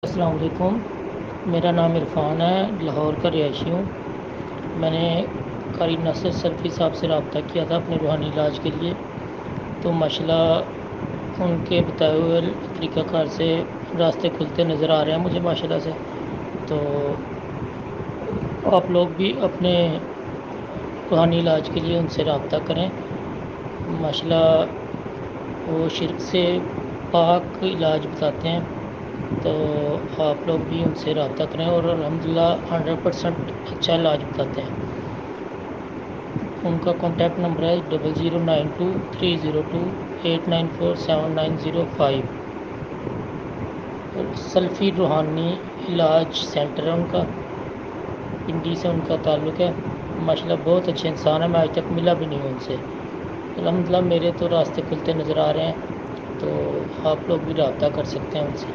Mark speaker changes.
Speaker 1: السلام علیکم، میرا نام عرفان ہے، لاہور کا رہائشی ہوں۔ میں نے قاری ناصر سلفی صاحب سے رابطہ کیا تھا اپنے روحانی علاج کے لیے، تو ماشاءاللہ ان کے بتائے ہوئے طریقہ کار سے راستے کھلتے نظر آ رہے ہیں مجھے ماشاءاللہ سے۔ تو آپ لوگ بھی اپنے روحانی علاج کے لیے ان سے رابطہ کریں۔ ماشاءاللہ وہ شرک سے پاک علاج بتاتے ہیں، تو آپ لوگ بھی ان سے رابطہ کریں اور الحمدللہ 100% اچھا علاج بتاتے ہیں۔ ان کا کانٹیکٹ نمبر ہے 00923028947905۔ سلفی روحانی علاج سینٹر ہے ان کا، پنڈی سے ان کا تعلق ہے۔ ماشاءاللہ بہت اچھے انسان ہیں، میں آج تک ملا بھی نہیں ہوں ان سے۔ الحمدللہ میرے تو راستے کھلتے نظر آ رہے ہیں، تو آپ لوگ بھی رابطہ کر سکتے ہیں ان سے۔